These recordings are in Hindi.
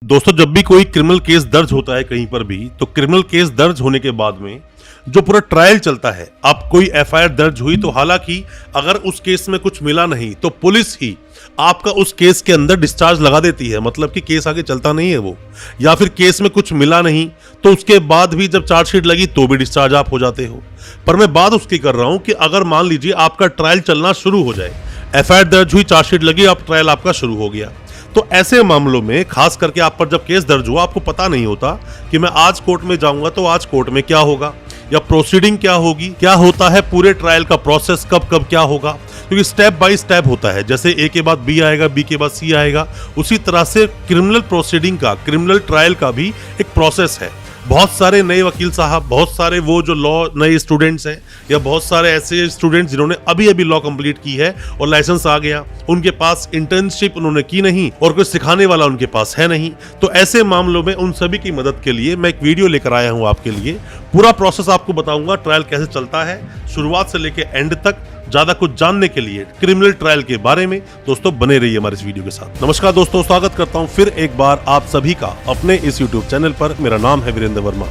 दोस्तों, जब भी कोई क्रिमिनल केस दर्ज होता है कहीं पर भी, तो क्रिमिनल केस दर्ज होने के बाद में जो पूरा ट्रायल चलता है, अब कोई एफआईआर दर्ज हुई तो हालांकि अगर उस केस में कुछ मिला नहीं तो पुलिस ही आपका उस केस के अंदर डिस्चार्ज लगा देती है। मतलब कि केस आगे चलता नहीं है वो, या फिर केस में कुछ मिला नहीं तो उसके बाद भी जब चार्जशीट लगी तो भी डिस्चार्ज आप हो जाते हो। पर मैं बात उसकी कर रहा हूं कि अगर मान लीजिए आपका ट्रायल चलना शुरू हो जाए, एफआईआर दर्ज हुई, चार्जशीट लगी, अब ट्रायल आपका शुरू हो गया, तो ऐसे मामलों में खास करके आप पर जब केस दर्ज हुआ, आपको पता नहीं होता कि मैं आज कोर्ट में जाऊंगा तो आज कोर्ट में क्या होगा या प्रोसीडिंग क्या होगी, क्या होता है पूरे ट्रायल का प्रोसेस, कब कब क्या होगा, क्योंकि स्टेप बाय स्टेप होता है। जैसे ए के बाद बी आएगा, बी के बाद सी आएगा, उसी तरह से क्रिमिनल प्रोसीडिंग का, क्रिमिनल ट्रायल का भी एक प्रोसेस है। बहुत सारे नए वकील साहब, बहुत सारे वो जो लॉ नए स्टूडेंट्स हैं, या बहुत सारे ऐसे स्टूडेंट्स जिन्होंने अभी अभी लॉ कंप्लीट की है और लाइसेंस आ गया, उनके पास इंटर्नशिप उन्होंने की नहीं और कोई सिखाने वाला उनके पास है नहीं। तो ऐसे मामलों में उन सभी की मदद के लिए मैं एक वीडियो लेकर आया हूं आपके लिए। पूरा प्रोसेस आपको बताऊंगा, ट्रायल कैसे चलता है शुरुआत से लेकर एंड तक। ज्यादा कुछ जानने के लिए क्रिमिनल ट्रायल के बारे में दोस्तों बने रहिए हमारे इस वीडियो के साथ। नमस्कार दोस्तों, स्वागत करता हूं फिर एक बार आप सभी का अपने इस यूट्यूब चैनल पर। मेरा नाम है वीरेंद्र वर्मा।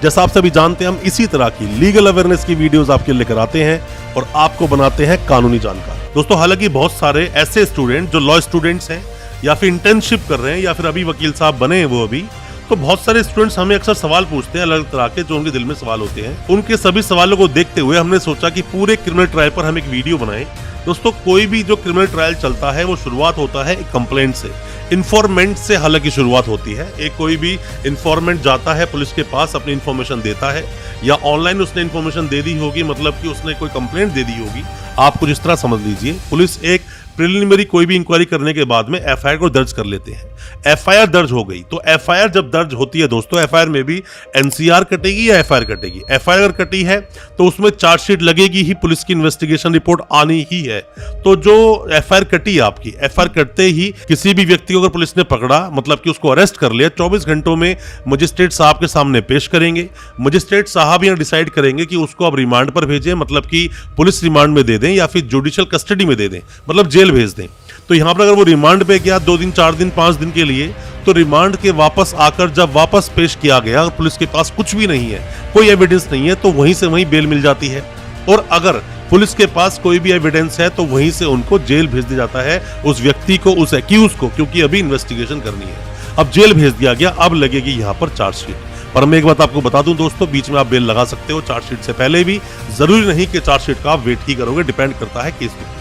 जैसा आप सभी जानते हैं, हम इसी तरह की लीगल अवेयरनेस की वीडियोस आपके लेकर आते हैं और आपको बनाते हैं कानूनी जानकार। दोस्तों, हालांकि बहुत सारे ऐसे स्टूडेंट जो लॉ स्टूडेंट्स हैं या फिर इंटर्नशिप कर रहे हैं या फिर अभी वकील साहब बने हैं वो अभी, तो बहुत सारे स्टूडेंट्स हमें अक्सर सवाल पूछते हैं, अलग तरह के जो उनके दिल में सवाल होते हैं। उनके सभी सवालों को देखते हुए हमने सोचा कि पूरे क्रिमिनल ट्रायल पर हम एक वीडियो बनाएं। दोस्तों, कोई भी जो क्रिमिनल ट्रायल चलता है वो शुरुआत होता है एक कंप्लेंट से, इन्फॉर्मेंट से हालांकि शुरुआत होती है। एक कोई भी इन्फॉर्मेंट जाता है पुलिस के पास, अपनी इन्फॉर्मेशन देता है, या ऑनलाइन उसने इन्फॉर्मेशन दे दी होगी, मतलब कि उसने कोई कंप्लेंट दे दी होगी। आप कुछ इस तरह समझ लीजिए, पुलिस एक प्रिलिमिनरी कोई भी इंक्वायरी करने के बाद में एफआईआर को दर्ज कर लेते हैं। एफआईआर दर्ज हो गई तो एफआईआर जब दर्ज होती है दोस्तों, एफआईआर में भी एनसीआर कटेगी या एफआईआर कटेगी। एफआईआर अगर कटी है तो उसमें चार्जशीट लगेगी ही, पुलिस की इन्वेस्टिगेशन रिपोर्ट आनी ही है। तो जो एफआईआर कटी आपकी, एफआईआर कटते ही किसी भी व्यक्ति को अगर पुलिस ने पकड़ा, मतलब कि उसको अरेस्ट कर लिया, 24 घंटों में मजिस्ट्रेट साहब के सामने पेश करेंगे। मजिस्ट्रेट साहब यहाँ डिसाइड करेंगे कि उसको अब रिमांड पर भेजें, मतलब कि पुलिस रिमांड में दे दें या फिर जुडिशियल कस्टडी में दे दें, मतलब जेल भेज दें। तो यहां पर अगर वो रिमांड पे गया 2 दिन, 4 दिन, 5 दिन के लिए, तो रिमांड के वापस आकर जब वापस पेश किया गया, पुलिस के पास कुछ भी नहीं है, कोई एविडेंस नहीं है, तो वहीं से वहीं बेल मिल जाती है। और अगर पुलिस के पास कोई भी एविडेंस है तो वहीं से उनको जेल भेज दिया जाता है, उस व्यक्ति को, उस एक्यूज को, क्योंकि अभी इन्वेस्टिगेशन करनी है। अब जेल भेज दिया गया, अब लगेगी यहाँ पर चार्जशीट। पर मैं एक बात आपको बता दूं दोस्तों, बीच में आप बेल लगा सकते हो चार्जशीट से पहले भी, जरूरी नहीं कि चार्जशीट का आप वेट ही करोगे, डिपेंड करता है केस पे।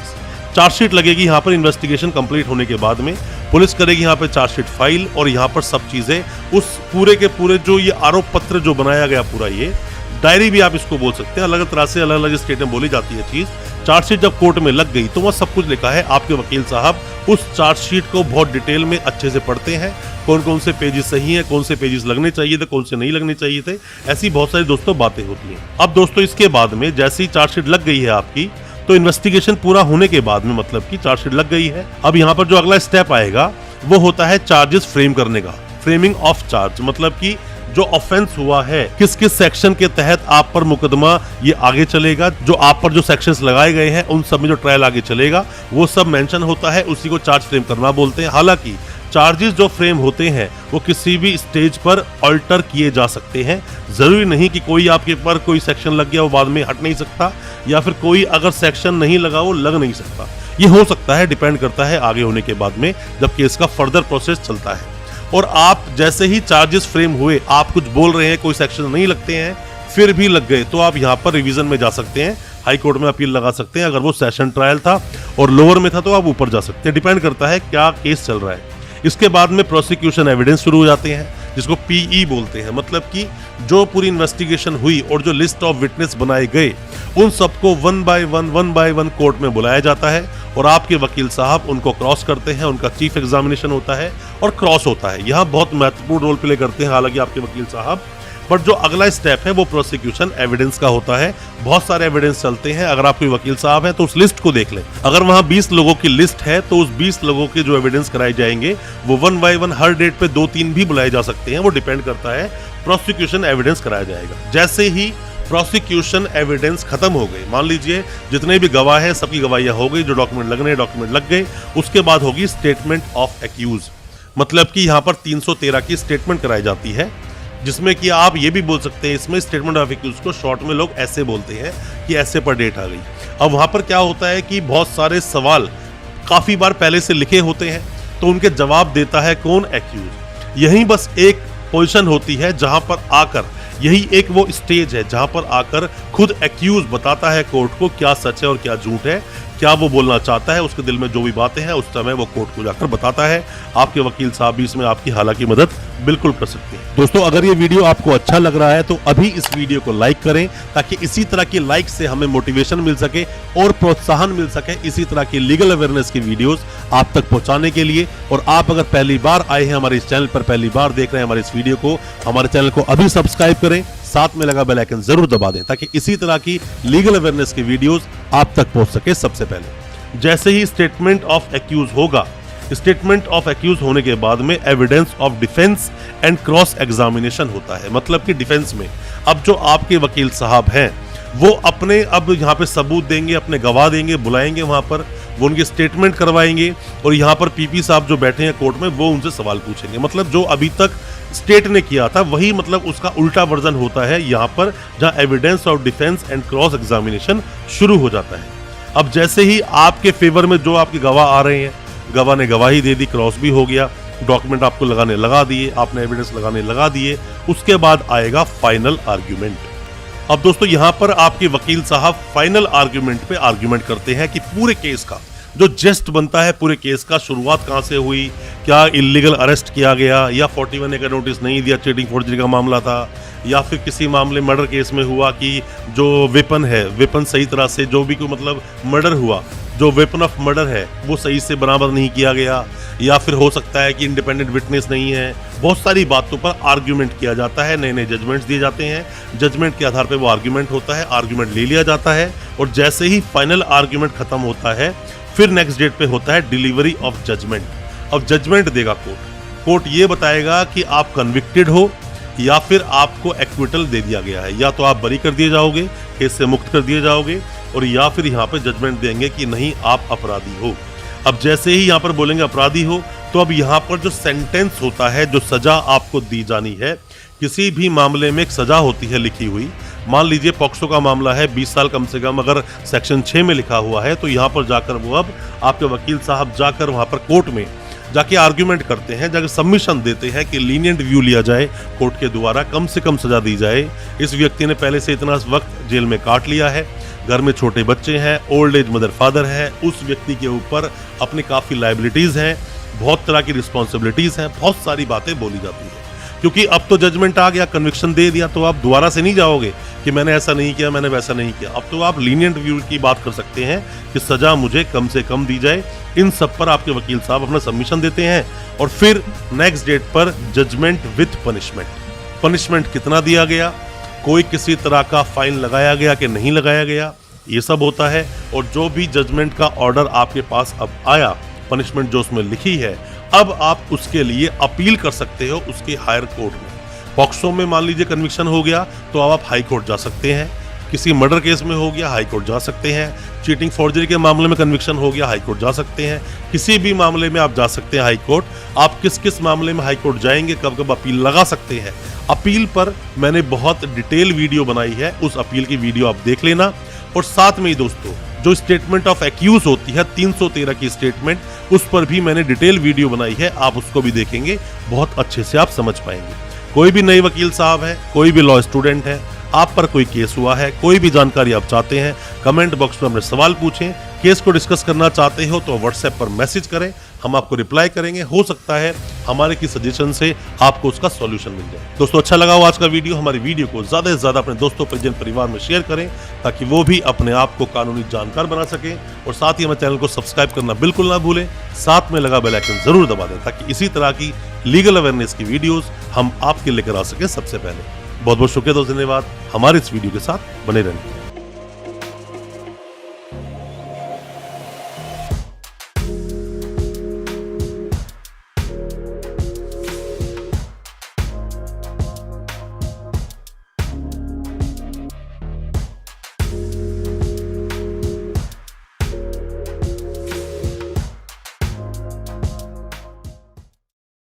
चार्जशीट लगेगी यहाँ पर इन्वेस्टिगेशन कंप्लीट होने के बाद में, पुलिस करेगी यहाँ पे चार्जशीट फाइल, और यहाँ पर सब चीजें उस पूरे के पूरे जो ये आरोप पत्र जो बनाया गया, पूरा ये डायरी भी आप इसको बोल सकते हैं, अलग तरह से अलग अलग स्टेट में बोली जाती है चीज। चार्जशीट जब कोर्ट में लग गई तो वह सब कुछ लिखा है। आपके वकील साहब उस चार्जशीट को बहुत डिटेल में अच्छे से पढ़ते हैं, कौन कौन से पेजेस सही हैं, कौन से पेजेस लगने चाहिए थे, कौन से नहीं लगने चाहिए थे, ऐसी बहुत सारी दोस्तों बातें होती हैं। अब दोस्तों, इसके बाद में जैसे ही चार्जशीट लग गई है आपकी, तो इन्वेस्टिगेशन पूरा होने के बाद में, मतलब कि चार्जशीट लग गई है, अब यहाँ पर जो अगला स्टेप आएगा वो होता है चार्जेस फ्रेम करने का, फ्रेमिंग ऑफ चार्ज। मतलब कि जो ऑफेंस हुआ है, किस किस सेक्शन के तहत आप पर मुकदमा ये आगे चलेगा, जो आप पर जो सेक्शंस लगाए गए हैं उन सब में जो ट्रायल आगे चलेगा वो सब मेंशन होता है, उसी को चार्ज फ्रेम करना बोलते हैं। हालांकि चार्जेस जो फ्रेम होते हैं वो किसी भी स्टेज पर अल्टर किए जा सकते हैं। जरूरी नहीं कि कोई आपके पर कोई सेक्शन लग गया वो बाद में हट नहीं सकता, या फिर कोई अगर सेक्शन नहीं लगा वो लग नहीं सकता। ये हो सकता है, डिपेंड करता है आगे होने के बाद में जब केस का फर्दर प्रोसेस चलता है। और आप जैसे ही चार्जेस फ्रेम हुए, आप कुछ बोल रहे हैं, कोई सेक्शन नहीं लगते हैं, फिर भी लग गए, तो आप यहाँ पर रिवीजन में जा सकते हैं, हाई कोर्ट में अपील लगा सकते हैं। अगर वो सेशन ट्रायल था और लोअर में था तो आप ऊपर जा सकते हैं, डिपेंड करता है क्या केस चल रहा है। इसके बाद में प्रोसिक्यूशन एविडेंस शुरू हो जाते हैं, जिसको पीई बोलते हैं। मतलब कि जो पूरी इन्वेस्टिगेशन हुई और जो लिस्ट ऑफ विटनेस बनाए गए, उन सबको वन बाय वन कोर्ट में बुलाया जाता है और आपके वकील साहब उनको क्रॉस करते हैं। उनका चीफ एग्जामिनेशन होता है और क्रॉस होता है, यहाँ बहुत महत्वपूर्ण रोल प्ले करते हैं हालांकि आपके वकील साहब। बट जो अगला स्टेप है वो प्रोसिक्यूशन एविडेंस का होता है। बहुत सारे एविडेंस चलते हैं। अगर आप कोई वकील साहब हैं तो उस लिस्ट को देख लें। अगर वहां 20 लोगों की लिस्ट है तो उस 20 लोगों के जो एविडेंस कराए जाएंगे वो 1 बाय 1 हर डेट पे 2-3 भी बुलाए जा सकते हैं, वो डिपेंड करता है। प्रोसिक्यूशन एविडेंस कराया जाएगा। जैसे ही प्रोसिक्यूशन एविडेंस खत्म हो गई, मान लीजिए जितने भी गवाह हैं सबकी गवाहियां हो गई, जो डॉक्यूमेंट लगने डॉक्यूमेंट लग गए, उसके बाद होगी स्टेटमेंट ऑफ एक्यूज। मतलब कि यहाँ पर 313 की स्टेटमेंट कराई जाती है, जिसमें कि आप ये भी बोल सकते हैं इसमें स्टेटमेंट ऑफ एक्यूज को शॉर्ट में लोग ऐसे बोलते हैं कि ऐसे पर डेट आ गई। अब वहाँ पर क्या होता है कि बहुत सारे सवाल काफ़ी बार पहले से लिखे होते हैं, तो उनके जवाब देता है कौन? एक्यूज। यही बस एक पोजीशन होती है जहाँ पर आकर, यही एक वो स्टेज है जहाँ पर आकर खुद एक्यूज बताता है कोर्ट को क्या सच है और क्या झूठ है, क्या वो बोलना चाहता है, उसके दिल में जो भी बातें हैं उस समय वो कोर्ट को जाकर बताता है। आपके वकील साहब भी इसमें आपकी हालांकि मदद बिल्कुल कर सकते हैं। दोस्तों, अगर ये वीडियो आपको अच्छा लग रहा है तो अभी इस वीडियो को लाइक करें, ताकि इसी तरह की लाइक से हमें मोटिवेशन मिल सके और प्रोत्साहन मिल सके इसी तरह की लीगल अवेयरनेस की वीडियोस आप तक पहुंचाने के लिए। और आप अगर पहली बार आए हैं हमारे इस चैनल पर, पहली बार देख रहे हैं हमारे इस वीडियो को, हमारे चैनल को अभी सब्सक्राइब करें, साथ में लगा बेल आइकन जरूर दबा दें, ताकि इसी तरह की लीगल अवेयरनेस की वीडियोस आप तक पहुंच सके सबसे पहले। जैसे ही स्टेटमेंट ऑफ एक्यूज होगा, स्टेटमेंट ऑफ एक्यूज होने के बाद में evidence of defence and cross examination होता है। मतलब कि डिफेंस में अब जो आपके वकील साहब हैं वो अपने अब यहाँ पे सबूत देंगे, अपने गवाह देंगे, बुलाएंगे वहां पर, वो उनकी स्टेटमेंट करवाएंगे और यहाँ पर पीपी साहब जो बैठे हैं कोर्ट में वो उनसे सवाल पूछेंगे। मतलब जो अभी तक स्टेट ने किया था वही मतलब उसका उल्टा वर्जन होता है यहाँ पर, जहाँ evidence of defence and cross examination शुरू हो जाता है। अब जैसे ही आपके फेवर में जो आपके गवाह आ रहे हैं, गवाह ने गवाही दे दी, क्रॉस भी हो गया, डॉक्यूमेंट आपको लगाने लगा दिए, आपने एविडेंस लगाने लगा दिए, उसके बाद आएगा फाइनल आर्ग्यूमेंट। अब दोस्तों यहाँ पर आपके वकील साहब फाइनल आर्ग्यूमेंट पे आर्ग्यूमेंट करते हैं कि पूरे केस का जो जेस्ट बनता है, पूरे केस का शुरुआत कहाँ से हुई, क्या इल्लीगल अरेस्ट किया गया या 41A का नोटिस नहीं दिया, चीटिंग फोर्जरी का मामला था, या फिर किसी मामले मर्डर केस में हुआ कि जो वेपन है, वेपन सही तरह से जो भी कोई मतलब मर्डर हुआ, जो वेपन ऑफ मर्डर है वो सही से बराबर नहीं किया गया, या फिर हो सकता है कि इंडिपेंडेंट विटनेस नहीं है। बहुत सारी बातों पर आर्ग्यूमेंट किया जाता है, नए नए जजमेंट्स दिए जाते हैं, जजमेंट के आधार पर वो आर्ग्यूमेंट होता है, आर्ग्यूमेंट ले लिया जाता है और जैसे ही फाइनल आर्ग्यूमेंट खत्म होता है फिर नेक्स्ट डेट पे होता है डिलीवरी ऑफ जजमेंट। अब जजमेंट देगा कोर्ट, कोर्ट ये बताएगा कि आप कन्विक्टेड हो या फिर आपको एक्विटल दे दिया गया है, या तो आप बरी कर दिए जाओगे, केस से मुक्त कर दिए जाओगे, और या फिर यहाँ पे जजमेंट देंगे कि नहीं आप अपराधी हो। अब जैसे ही यहाँ पर बोलेंगे अपराधी हो, तो अब यहाँ पर जो सेंटेंस होता है, जो सजा आपको दी जानी है, किसी भी मामले में एक सजा होती है लिखी हुई। मान लीजिए पॉक्सो का मामला है, 20 साल कम से कम अगर सेक्शन 6 में लिखा हुआ है, तो यहाँ पर जाकर वो अब आपके वकील साहब जाकर वहाँ पर कोर्ट में जाके आर्ग्यूमेंट करते हैं, जाकर सबमिशन देते हैं कि लीनियंट व्यू लिया जाए, कोर्ट के द्वारा कम से कम सजा दी जाए। इस व्यक्ति ने पहले से इतना वक्त जेल में काट लिया है, घर में छोटे बच्चे हैं, ओल्ड एज मदर फादर है, उस व्यक्ति के ऊपर अपनी काफ़ी लाइबिलिटीज़ हैं, बहुत तरह की रिस्पॉन्सिबिलिटीज़ हैं, बहुत सारी बातें बोली जाती हैं। क्योंकि अब तो जजमेंट आ गया, कन्विक्शन दे दिया, तो आप दोबारा से नहीं जाओगे कि मैंने ऐसा नहीं किया, मैंने वैसा नहीं किया। अब तो आप लीनियंट व्यू की बात कर सकते हैं कि सजा मुझे कम से कम दी जाए। इन सब पर आपके वकील साहब अपना सबमिशन देते हैं और फिर नेक्स्ट डेट पर जजमेंट विथ पनिशमेंट, पनिशमेंट कितना दिया गया, कोई किसी तरह का फाइन लगाया गया कि नहीं लगाया गया, ये सब होता है। और जो भी जजमेंट का ऑर्डर आपके पास अब आया, पनिशमेंट जो उसमें लिखी है, अब आप उसके लिए अपील कर सकते हो उसके हायर कोर्ट में। पॉक्सो में मान लीजिए कन्विक्शन हो गया तो अब आप हाई कोर्ट जा सकते हैं, किसी मर्डर केस में हो गया हाई कोर्ट जा सकते हैं, चीटिंग फोर्जरी के मामले में कन्विक्शन हो गया हाई कोर्ट जा सकते हैं, किसी भी मामले में आप जा सकते हैं हाई कोर्ट। आप किस किस मामले में हाई कोर्ट जाएंगे, कब कब अपील लगा सकते हैं, अपील पर मैंने बहुत डिटेल वीडियो बनाई है, उस अपील की वीडियो आप देख लेना। और साथ में ही दोस्तों जो स्टेटमेंट ऑफ एक्यूज होती है 313 की स्टेटमेंट, उस पर भी मैंने डिटेल वीडियो बनाई है, आप उसको भी देखेंगे, बहुत अच्छे से आप समझ पाएंगे। कोई भी नए वकील साहब है, कोई भी लॉ स्टूडेंट है, आप पर कोई केस हुआ है, कोई भी जानकारी आप चाहते हैं, कमेंट बॉक्स में अपने सवाल पूछें। केस को डिस्कस करना चाहते हो तो व्हाट्सएप पर मैसेज करें, हम आपको रिप्लाई करेंगे। हो सकता है हमारे की सजेशन से आपको उसका सॉल्यूशन मिल जाए। दोस्तों अच्छा लगा हो आज का वीडियो, हमारी वीडियो को ज्यादा से ज्यादा अपने दोस्तों परिजन परिवार में शेयर करें, ताकि वो भी अपने आप को कानूनी जानकार बना सके। और साथ ही हमारे चैनल को सब्सक्राइब करना बिल्कुल ना भूलें, साथ में लगा बेल आइकन जरूर दबा दें, ताकि इसी तरह की लीगल अवेयरनेस की वीडियोस हम आपके लेकर आ सके सबसे पहले। बहुत बहुत शुक्रिया दोस्तों, धन्यवाद हमारे इस वीडियो के साथ बने रहने।